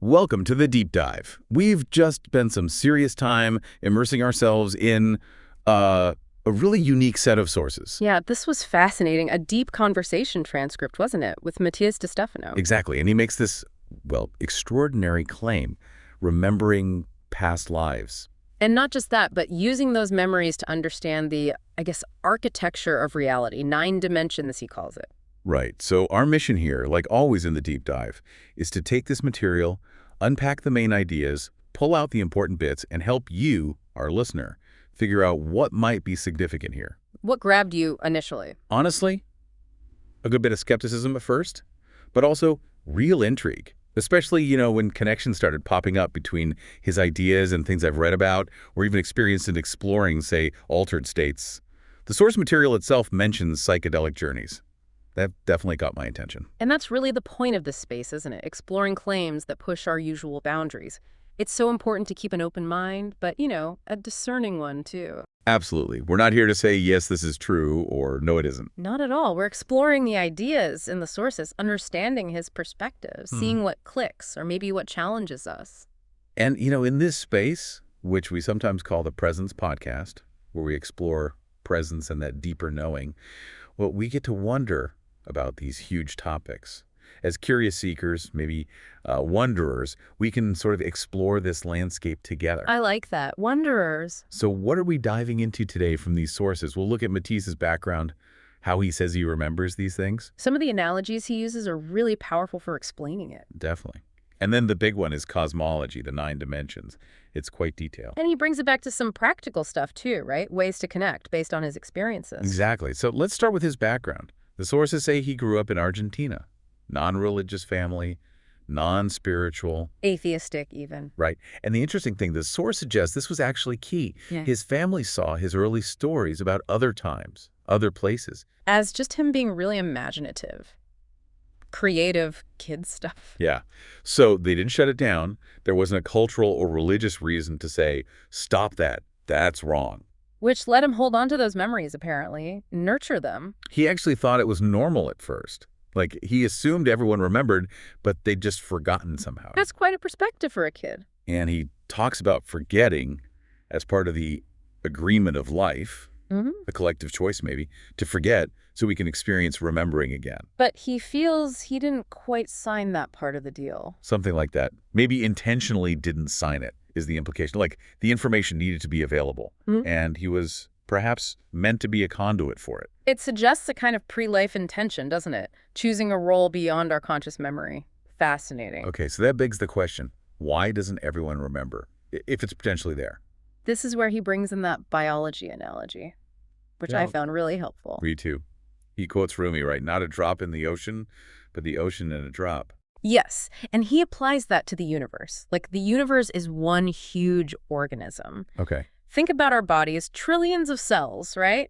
Welcome to the deep dive. We've just spent some serious time immersing ourselves in a really unique set of sources. Yeah, this was fascinating. A deep conversation transcript, wasn't it, with Matias De Stefano? Exactly, and he makes this, well, extraordinary claim, remembering past lives. And not just that, but using those memories to understand the, architecture of reality, 9 dimensions, he calls it. Right, so our mission here, like always in the deep dive, is to take this material, unpack the main ideas, pull out the important bits, and help you, our listener, figure out what might be significant here. What grabbed you initially? Honestly, a good bit of skepticism at first, but also real intrigue. Especially, when connections started popping up between his ideas and things I've read about, or even experienced in exploring, say, altered states. The source material itself mentions psychedelic journeys. That definitely got my attention. And that's really the point of this space, isn't it? Exploring claims that push our usual boundaries. It's so important to keep an open mind, but, a discerning one, too. Absolutely. We're not here to say, yes, this is true, or no, it isn't. Not at all. We're exploring the ideas in the sources, understanding his perspective, seeing what clicks, or maybe what challenges us. And, in this space, which we sometimes call the Presence Podcast, where we explore presence and that deeper knowing, well, we get to wonder about these huge topics. As curious seekers, maybe wanderers, we can sort of explore this landscape together. I like that. Wanderers. So what are we diving into today from these sources? We'll look at Matias's background, how he says he remembers these things. Some of the analogies he uses are really powerful for explaining it. Definitely. And then the big one is cosmology, the 9 dimensions. It's quite detailed. And he brings it back to some practical stuff too, right? Ways to connect based on his experiences. Exactly. So let's start with his background. The sources say he grew up in Argentina. Non-religious family, non-spiritual. Atheistic, even. Right. And the interesting thing, the source suggests this was actually key. Yeah. His family saw his early stories about other times, other places. As just him being really imaginative. Creative kid stuff. Yeah. So they didn't shut it down. There wasn't a cultural or religious reason to say, stop that. That's wrong. Which let him hold on to those memories, apparently. Nurture them. He actually thought it was normal at first. Like, he assumed everyone remembered, but they'd just forgotten somehow. That's quite a perspective for a kid. And he talks about forgetting as part of the agreement of life, the collective choice maybe, to forget so we can experience remembering again. But he feels he didn't quite sign that part of the deal. Something like that. Maybe intentionally didn't sign it is the implication. Like, the information needed to be available, and he was perhaps meant to be a conduit for it. It suggests a kind of pre-life intention, doesn't it? Choosing a role beyond our conscious memory. Fascinating. Okay, so that begs the question, why doesn't everyone remember, if it's potentially there? This is where he brings in that biology analogy, which I found really helpful. Me too. He quotes Rumi, right? Not a drop in the ocean, but the ocean in a drop. Yes, and he applies that to the universe. Like, the universe is one huge organism. Okay. Think about our body as trillions of cells, right?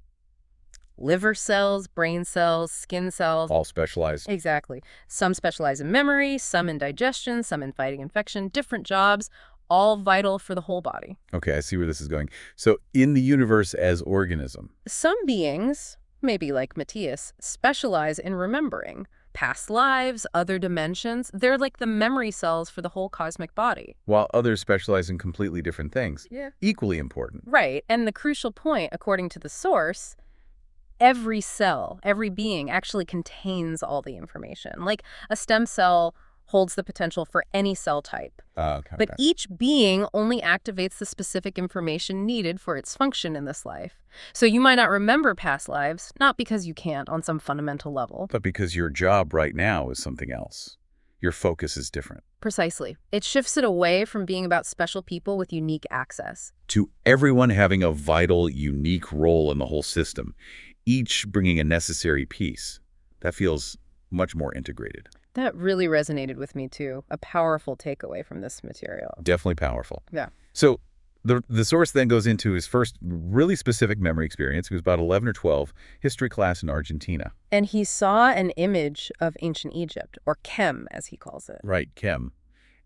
Liver cells, brain cells, skin cells. All specialized. Exactly. Some specialize in memory, some in digestion, some in fighting infection, different jobs, all vital for the whole body. Okay, I see where this is going. So in the universe as organism. Some beings, maybe like Matias, specialize in remembering past lives, other dimensions. They're like the memory cells for the whole cosmic body. While others specialize in completely different things. Yeah. Equally important. Right. And the crucial point, according to the source, every cell, every being actually contains all the information. Like, a stem cell holds the potential for any cell type. Okay. But each being only activates the specific information needed for its function in this life. So you might not remember past lives, not because you can't on some fundamental level. But because your job right now is something else. Your focus is different. Precisely. It shifts it away from being about special people with unique access. To everyone having a vital, unique role in the whole system, each bringing a necessary piece. That feels much more integrated. That really resonated with me, too. A powerful takeaway from this material. Definitely powerful. Yeah. So the source then goes into his first really specific memory experience. He was about 11 or 12, history class in Argentina. And he saw an image of ancient Egypt, or Chem, as he calls it. Right, Chem.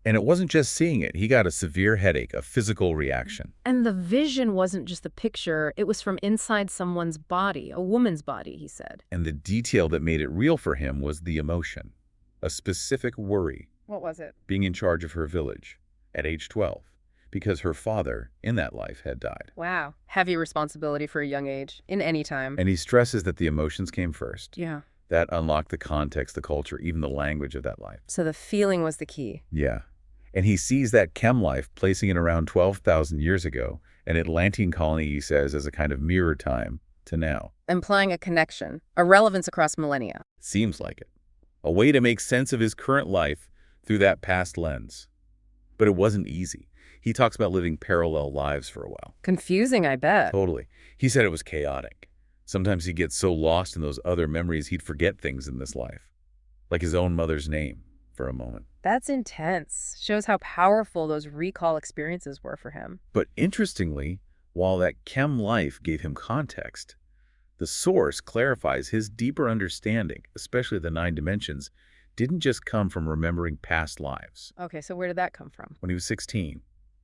And it wasn't just seeing it. He got a severe headache, a physical reaction. And the vision wasn't just the picture. It was from inside someone's body, a woman's body, he said. And the detail that made it real for him was the emotion. A specific worry, What was it? being in charge of her village at age 12, because her father, in that life, had died. Wow. Heavy responsibility for a young age, in any time. And he stresses that the emotions came first. Yeah. That unlocked the context, the culture, even the language of that life. So the feeling was the key. Yeah. And he sees that chem life, placing it around 12,000 years ago, an Atlantean colony, he says, as a kind of mirror time to now. Implying a connection, a relevance across millennia. Seems like it. A way to make sense of his current life through that past lens. But it wasn't easy. He talks about living parallel lives for a while. Confusing, I bet. Totally. He said it was chaotic. Sometimes he'd get so lost in those other memories he'd forget things in this life. Like his own mother's name, for a moment. That's intense. Shows how powerful those recall experiences were for him. But interestingly, while that chem life gave him context, the source clarifies his deeper understanding, especially the 9 dimensions, didn't just come from remembering past lives. Okay, so where did that come from? When he was 16,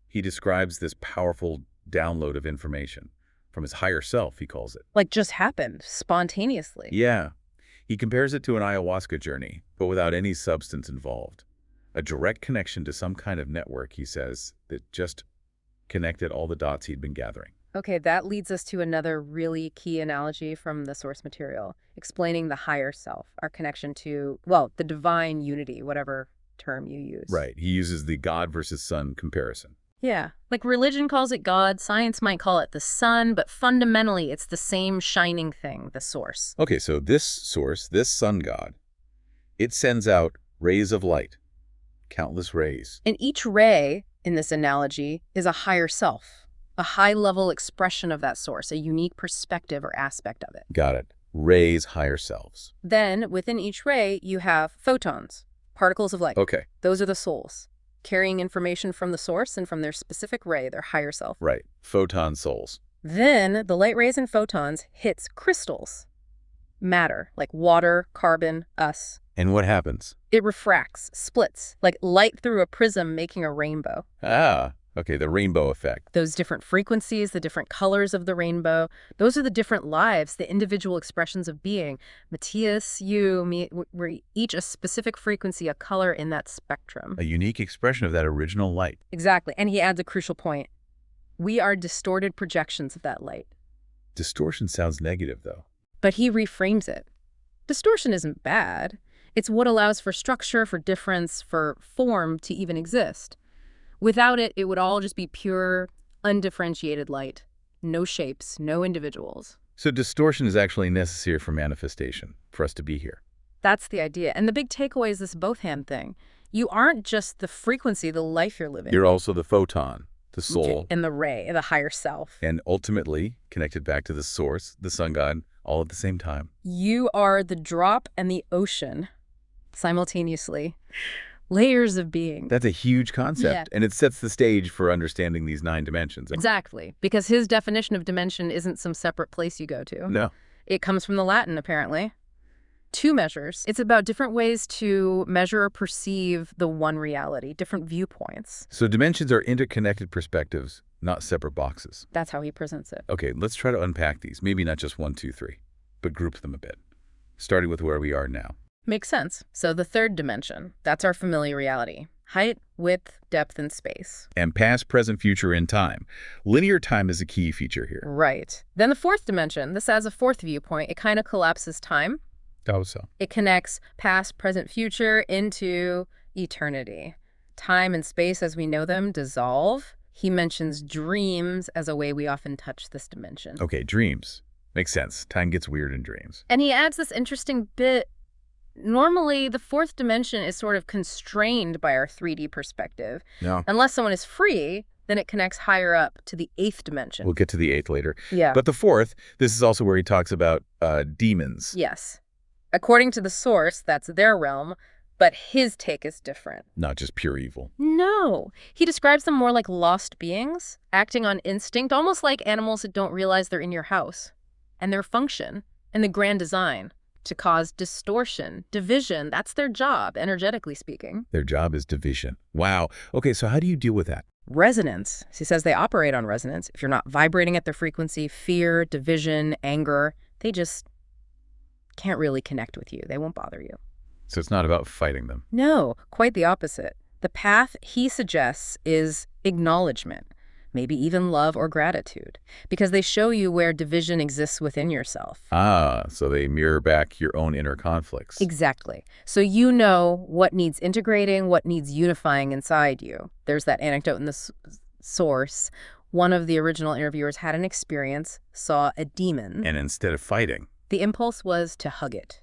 he describes this powerful download of information from his higher self, he calls it. Like just happened, spontaneously. Yeah. He compares it to an ayahuasca journey, but without any substance involved. A direct connection to some kind of network, he says, that just connected all the dots he'd been gathering. Okay, that leads us to another really key analogy from the source material, explaining the higher self, our connection to, well, the divine unity, whatever term you use. Right. He uses the God versus sun comparison. Yeah, like religion calls it God, science might call it the sun, but fundamentally it's the same shining thing, the source. Okay, so this source, this sun god, it sends out rays of light, countless rays. And each ray, in this analogy, is a higher self, a high-level expression of that source, a unique perspective or aspect of it. Got it. Rays, higher selves. Then, within each ray, you have photons, particles of light. Okay. Those are the souls, carrying information from the source and from their specific ray, their higher self. Right. Photon souls. Then, the light rays and photons hits crystals, matter, like water, carbon, us. And what happens? It refracts, splits, like light through a prism making a rainbow. Ah, okay, the rainbow effect. Those different frequencies, the different colors of the rainbow, those are the different lives, the individual expressions of being. Matías, you, me, we're each a specific frequency, a color in that spectrum. A unique expression of that original light. Exactly. And he adds a crucial point. We are distorted projections of that light. Distortion sounds negative, though. But he reframes it. Distortion isn't bad. It's what allows for structure, for difference, for form to even exist. Without it, it would all just be pure, undifferentiated light. No shapes, no individuals. So distortion is actually necessary for manifestation, for us to be here. That's the idea. And the big takeaway is this both-hand thing. You aren't just the frequency, the life you're living. You're also the photon, the soul. And the ray, the higher self. And ultimately, connected back to the source, the sun god, all at the same time. You are the drop and the ocean, simultaneously. Layers of being. That's a huge concept, Yeah. and it sets the stage for understanding these 9 dimensions. Exactly, because his definition of dimension isn't some separate place you go to. No. It comes from the Latin, apparently. 2 measures. It's about different ways to measure or perceive the one reality, different viewpoints. So dimensions are interconnected perspectives, not separate boxes. That's how he presents it. Okay, let's try to unpack these. Maybe not just 1, 2, 3, but group them a bit, starting with where we are now. Makes sense. So the 3rd dimension, that's our familiar reality. Height, width, depth, and space. And past, present, future, and time. Linear time is a key feature here. Right. Then the 4th dimension, this adds a 4th viewpoint. It kind of collapses time. How so? It connects past, present, future into eternity. Time and space as we know them dissolve. He mentions dreams as a way we often touch this dimension. Okay, dreams. Makes sense. Time gets weird in dreams. And he adds this interesting bit. Normally, the 4th dimension is sort of constrained by our 3D perspective. No. Unless someone is free, then it connects higher up to the 8th dimension. We'll get to the 8th later. Yeah. But the 4th, this is also where he talks about demons. Yes. According to the source, that's their realm, but his take is different. Not just pure evil. No. He describes them more like lost beings, acting on instinct, almost like animals that don't realize they're in your house. And their function, and the grand design, to cause distortion, division. That's their job, energetically speaking. Their job is division. Wow. Okay, so how do you deal with that? Resonance. He says they operate on resonance. If you're not vibrating at their frequency, fear, division, anger, they just can't really connect with you. They won't bother you. So it's not about fighting them. No, quite the opposite. The path he suggests is acknowledgement, maybe even love or gratitude, because they show you where division exists within yourself. Ah, so they mirror back your own inner conflicts. Exactly. So you know what needs integrating, what needs unifying inside you. There's that anecdote in the source. One of the original interviewers had an experience, saw a demon. And instead of fighting, The impulse was to hug it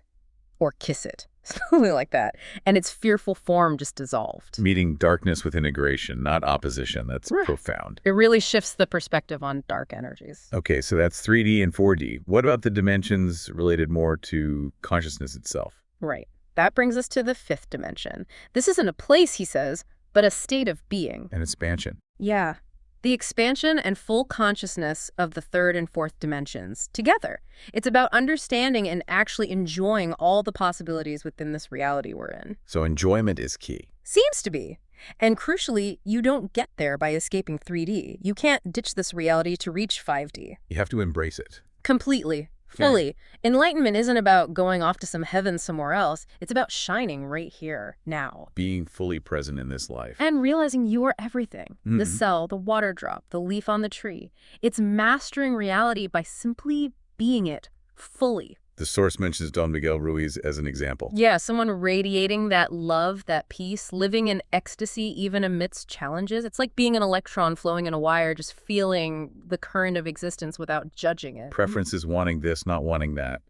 or kiss it, something like that. And its fearful form just dissolved. meeting darkness with integration, not opposition. That's Right. profound. It really shifts the perspective on dark energies. Okay, so that's 3D and 4D. What about the dimensions related more to consciousness itself? Right. That brings us to the fifth dimension. This isn't a place, he says, but a state of being. And expansion. Yeah. The expansion and full consciousness of the third and fourth dimensions together. It's about understanding and actually enjoying all the possibilities within this reality we're in. So enjoyment is key. Seems to be. And crucially, you don't get there by escaping 3D. You can't ditch this reality to reach 5D. You have to embrace it. Completely. Fully. Enlightenment isn't about going off to some heaven somewhere else. It's about shining right here, now. Being fully present in this life. And realizing you are everything. The Mhm. cell, the water drop, the leaf on the tree. It's mastering reality by simply being it fully. The source mentions Don Miguel Ruiz as an example. Yeah, someone radiating that love, that peace, living in ecstasy even amidst challenges. It's like being an electron flowing in a wire, just feeling the current of existence without judging it. Preferences wanting this, not wanting that.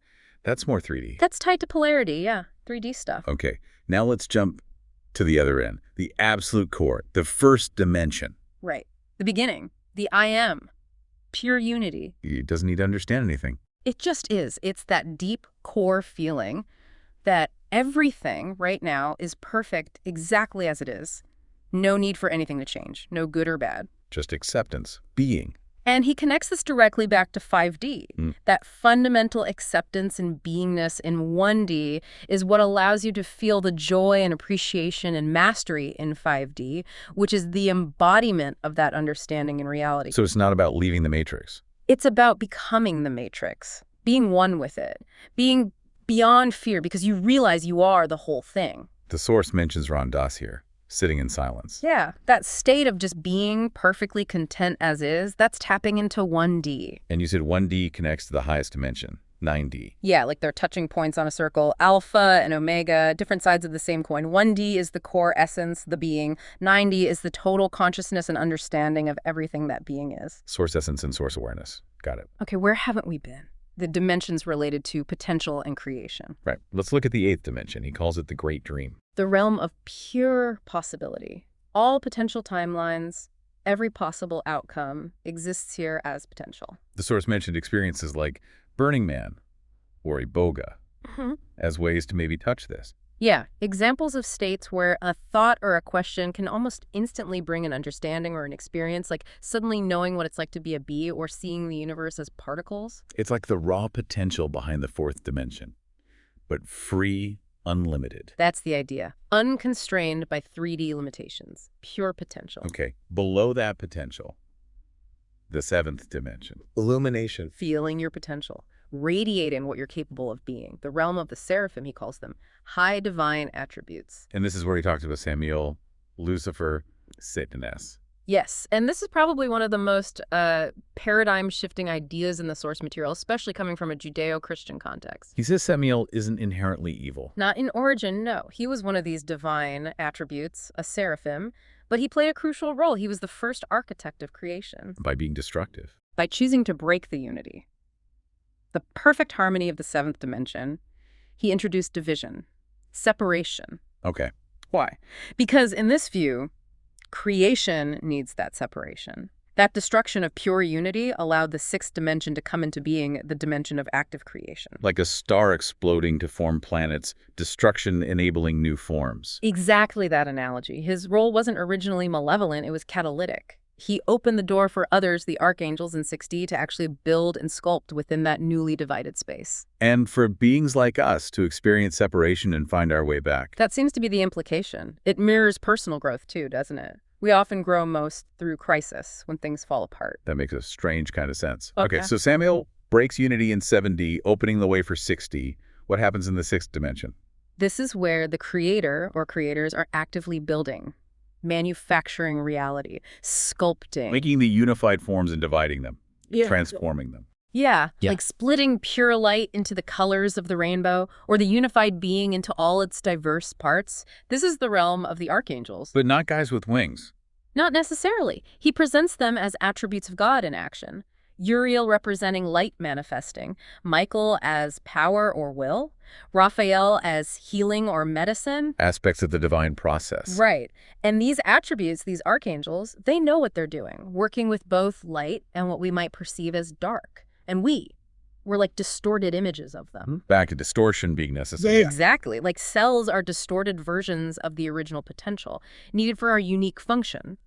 That's more 3D. That's tied to polarity, yeah. 3D stuff. Okay, now let's jump to the other end. The absolute core, the first dimension. Right. The beginning. The I am. Pure unity. He doesn't need to understand anything. It just is. It's that deep core feeling that everything right now is perfect exactly as it is. No need for anything to change, no good or bad. Just acceptance, being. And he connects this directly back to 5D. Mm. That fundamental acceptance and beingness in 1D is what allows you to feel the joy and appreciation and mastery in 5D, which is the embodiment of that understanding in reality. So it's not about leaving the matrix. It's about becoming the matrix, being one with it, being beyond fear because you realize you are the whole thing. The source mentions Ram Dass here, sitting in silence. Yeah, that state of just being perfectly content as is, that's tapping into 1D. And you said 1D connects to the highest dimension, 9D. Yeah, like they're touching points on a circle, alpha and omega, different sides of the same coin. 1D is the core essence, the being. 9D is the total consciousness and understanding of everything that being is. Source essence and source awareness. Got it. Okay, where haven't we been? The dimensions related to potential and creation. Right. Let's look at the 8th dimension. He calls it the great dream. The realm of pure possibility. All potential timelines, every possible outcome exists here as potential. The source mentioned experiences like Burning Man or Iboga as ways to maybe touch this. Yeah, examples of states where a thought or a question can almost instantly bring an understanding or an experience, like suddenly knowing what it's like to be a bee or seeing the universe as particles. It's like the raw potential behind the 4th dimension, but free, unlimited. That's the idea. Unconstrained by 3D limitations. Pure potential. Okay, below that potential, the 7th dimension. Illumination. Feeling your potential. Radiating what you're capable of being. The realm of the seraphim, he calls them. High divine attributes. And this is where he talks about Samuel, Lucifer, Satanas. Yes, and this is probably one of the most paradigm-shifting ideas in the source material, especially coming from a Judeo-Christian context. He says Samuel isn't inherently evil. Not in origin, no. He was one of these divine attributes, a seraphim, but he played a crucial role. He was the first architect of creation. By being destructive. By choosing to break the unity, the perfect harmony of the 7th dimension, he introduced division, separation. Okay. Why? Because in this view, creation needs that separation. That destruction of pure unity allowed the 6th dimension to come into being, the dimension of active creation. Like a star exploding to form planets, destruction enabling new forms. Exactly that analogy. His role wasn't originally malevolent, it was catalytic. He opened the door for others, the archangels in 6D, to actually build and sculpt within that newly divided space. And for beings like us to experience separation and find our way back. That seems to be the implication. It mirrors personal growth too, doesn't it? We often grow most through crisis, when things fall apart. That makes a strange kind of sense. Okay. So Samuel breaks unity in 7D, opening the way for 6D. What happens in the 6th dimension? This is where the creator or creators are actively building, manufacturing reality, sculpting. Making the unified forms and dividing them, transforming them. Yeah, Yeah. like splitting pure light into the colors of the rainbow, or the unified being into all its diverse parts. This is the realm of the archangels. But not guys with wings. Not necessarily. He presents them as attributes of God in action. Uriel representing light manifesting, Michael as power or will, Raphael as healing or medicine. Aspects of the divine process. Right. And these attributes, these archangels, they know what they're doing, working with both light and what we might perceive as dark. And we're like distorted images of them. Back to distortion being necessary. Exactly. Like cells are distorted versions of the original potential, needed for our unique function.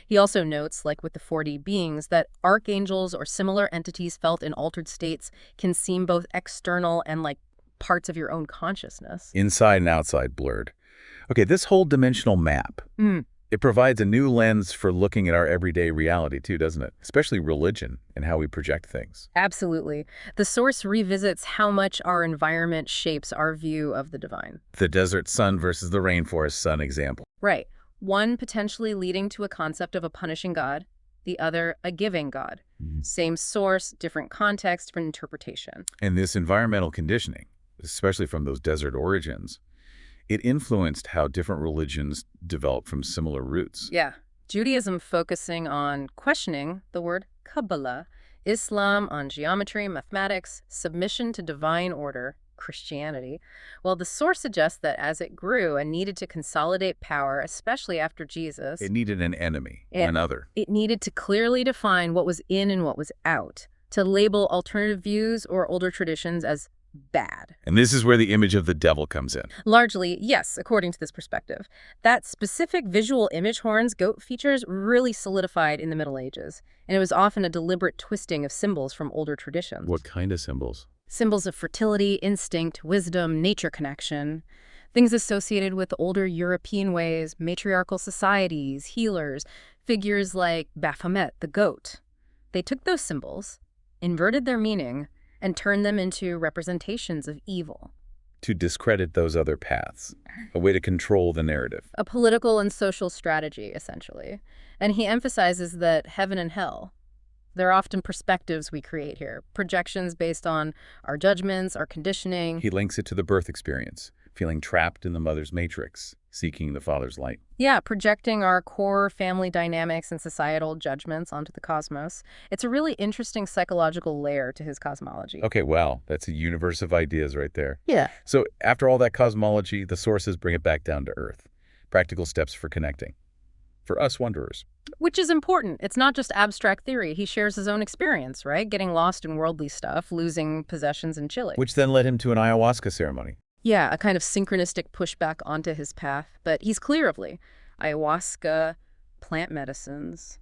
He also notes, like with the 4D beings, that archangels or similar entities felt in altered states can seem both external and like parts of your own consciousness. Inside and outside blurred. Okay, this whole dimensional map, it provides a new lens for looking at our everyday reality too, doesn't it? Especially religion and how we project things. Absolutely. The source revisits how much our environment shapes our view of the divine. The desert sun versus the rainforest sun example. Right. One potentially leading to a concept of a punishing God, the other a giving God. Same source, different context, different interpretation. And this environmental conditioning, especially from those desert origins, it influenced how different religions developed from similar roots. Yeah. Judaism focusing on questioning the word Kabbalah, Islam on geometry, mathematics, submission to divine order, Christianity. Well, the source suggests that as it grew and needed to consolidate power, especially after Jesus, It needed an enemy, another. it needed to clearly define what was in and what was out, to label alternative views or older traditions as bad. And this is where the image of the devil comes in. Largely, yes, according to this perspective. That specific visual image horns, goat features, really solidified in the Middle Ages, and it was often a deliberate twisting of symbols from older traditions. What kind of symbols? Symbols of fertility, instinct, wisdom, nature connection. Things associated with older European ways, matriarchal societies, healers, figures like Baphomet, the goat. They took those symbols, inverted their meaning, and turned them into representations of evil. To discredit those other paths. A way to control the narrative. A political and social strategy, essentially. And he emphasizes that heaven and hell, they're often perspectives we create here, projections based on our judgments, our conditioning. He links it to the birth experience, feeling trapped in the mother's matrix, seeking the father's light. Yeah, projecting our core family dynamics and societal judgments onto the cosmos. It's a really interesting psychological layer to his cosmology. Okay, wow, that's a universe of ideas right there. Yeah. So after all that cosmology, the sources bring it back down to earth. Practical steps for connecting. For us wanderers. Which is important. It's not just abstract theory. He shares his own experience, right? Getting lost in worldly stuff, losing possessions in Chile. Which then led him to an ayahuasca ceremony. Yeah, a kind of synchronistic pushback onto his path. But he's clear of ayahuasca, plant medicines,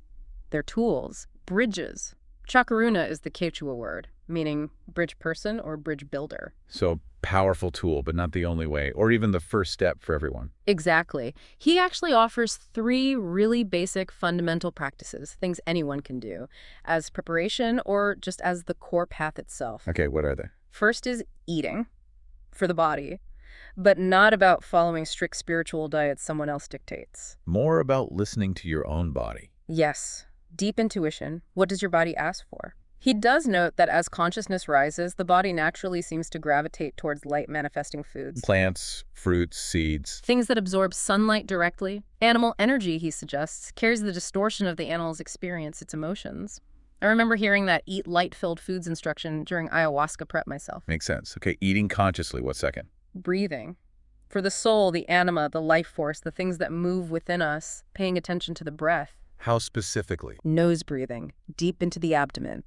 they're tools, bridges. Chakaruna is the Quechua word, meaning bridge person or bridge builder. So powerful tool, but not the only way, or even the first step for everyone. Exactly. He actually offers 3 really basic fundamental practices, things anyone can do, as preparation or just as the core path itself. Okay, what are they? First is eating for the body, but not about following strict spiritual diets someone else dictates. More about listening to your own body. Yes, deep intuition. What does your body ask for? He does note that as consciousness rises, the body naturally seems to gravitate towards light-manifesting foods. Plants, fruits, seeds. Things that absorb sunlight directly. Animal energy, he suggests, carries the distortion of the animal's experience, its emotions. I remember hearing that eat light-filled foods instruction during ayahuasca prep myself. Makes sense. Okay, eating consciously, what second? Breathing. For the soul, the anima, the life force, the things that move within us, paying attention to the breath. How specifically? Nose breathing, deep into the abdomen.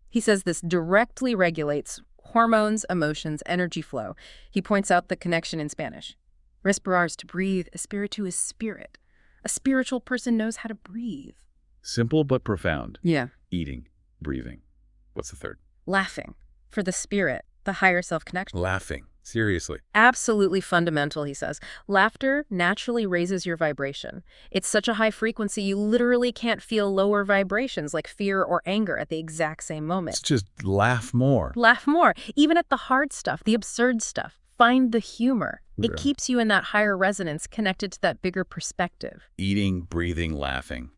He says this directly regulates hormones, emotions, energy flow. He points out the connection in Spanish. Respirar is to breathe, espiritu is spirit. A spiritual person knows how to breathe. Simple but profound. Yeah. Eating, breathing. What's the third? Laughing. For the spirit, the higher self-connection. Laughing. Seriously. Absolutely fundamental, he says. Laughter naturally raises your vibration. It's such a high frequency, you literally can't feel lower vibrations like fear or anger at the exact same moment. It's just laugh more. Laugh more, even at the hard stuff, the absurd stuff. Find the humor. It Yeah. keeps you in that higher resonance connected to that bigger perspective. Eating, breathing, laughing.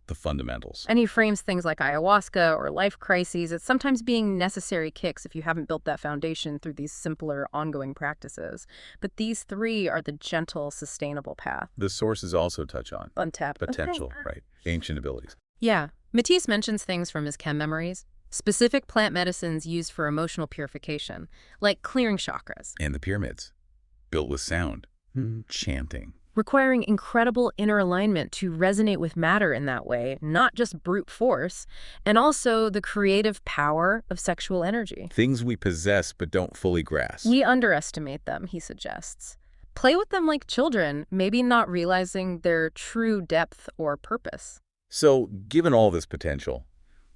The fundamentals. And he frames things like ayahuasca or life crises as sometimes being necessary kicks if you haven't built that foundation through these simpler, ongoing practices. But these three are the gentle, sustainable path. The sources also touch on Untapped. potential, right? Ancient abilities. Yeah. Matisse mentions things from his chem memories, specific plant medicines used for emotional purification, like clearing chakras, And the pyramids, built with sound, chanting. requiring incredible inner alignment to resonate with matter in that way, not just brute force, and also the creative power of sexual energy. Things we possess but don't fully grasp. We underestimate them, he suggests. Play with them like children, maybe not realizing their true depth or purpose. So, given all this potential,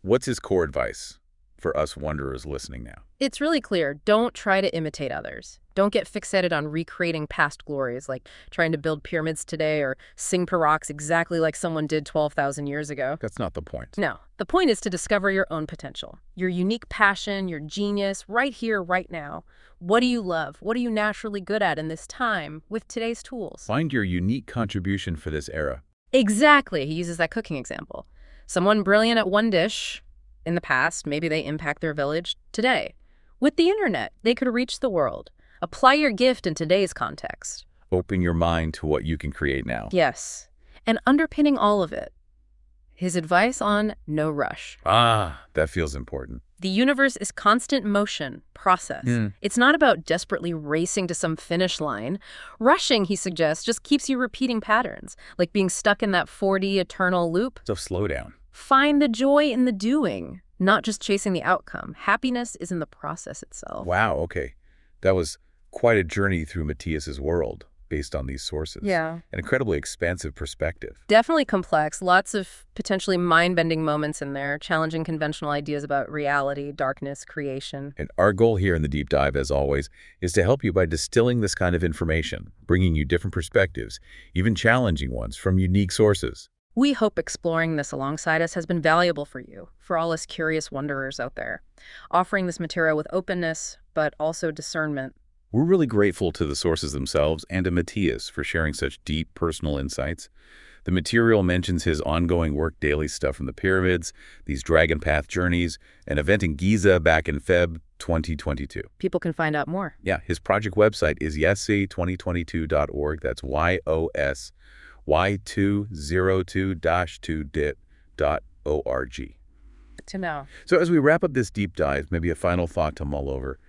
what's his core advice for us wanderers listening now? It's really clear. Don't try to imitate others. Don't get fixated on recreating past glories, like trying to build pyramids today or sing parox exactly like someone did 12,000 years ago. That's not the point. No, the point is to discover your own potential, your unique passion, your genius, right here, right now. What do you love? What are you naturally good at in this time with today's tools? Find your unique contribution for this era. Exactly. He uses that cooking example. Someone brilliant at one dish in the past, maybe they impact their village today. With the internet, they could reach the world. Apply your gift in today's context. Open your mind to what you can create now. Yes. And underpinning all of it, his advice on no rush. Ah, that feels important. The universe is constant motion, process. It's not about desperately racing to some finish line. Rushing, he suggests, just keeps you repeating patterns, like being stuck in that 4D eternal loop. So slow down. Find the joy in the doing, not just chasing the outcome. Happiness is in the process itself. Wow, okay. That was quite a journey through Matías's world based on these sources. Yeah. An incredibly expansive perspective. Definitely complex. Lots of potentially mind-bending moments in there, challenging conventional ideas about reality, darkness, creation. And our goal here in the deep dive, as always, is to help you by distilling this kind of information, bringing you different perspectives, even challenging ones from unique sources. We hope exploring this alongside us has been valuable for you, for all us curious wanderers out there, offering this material with openness, but also discernment. We're really grateful to the sources themselves and to Matías for sharing such deep personal insights. The material mentions his ongoing work, daily stuff from the pyramids, these dragon path journeys, an event in Giza back in Feb 2022. People can find out more. Yeah, his project website is yosy2022.org. That's YOSY202-2dit.org. To know. So as we wrap up this deep dive, maybe a final thought to mull over.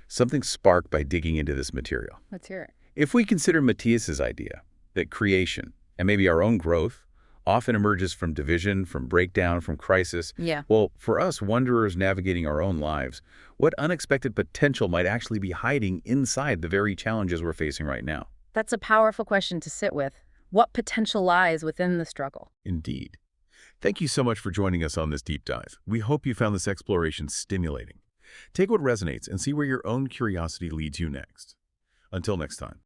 Something sparked by digging into this material. Let's hear it. If we consider Matías's idea that creation, and maybe our own growth, often emerges from division, from breakdown, from crisis, Yeah. well, for us wanderers navigating our own lives, what unexpected potential might actually be hiding inside the very challenges we're facing right now? That's a powerful question to sit with. What potential lies within the struggle? Indeed. Thank you so much for joining us on this deep dive. We hope you found this exploration stimulating. Take what resonates and see where your own curiosity leads you next. Until next time.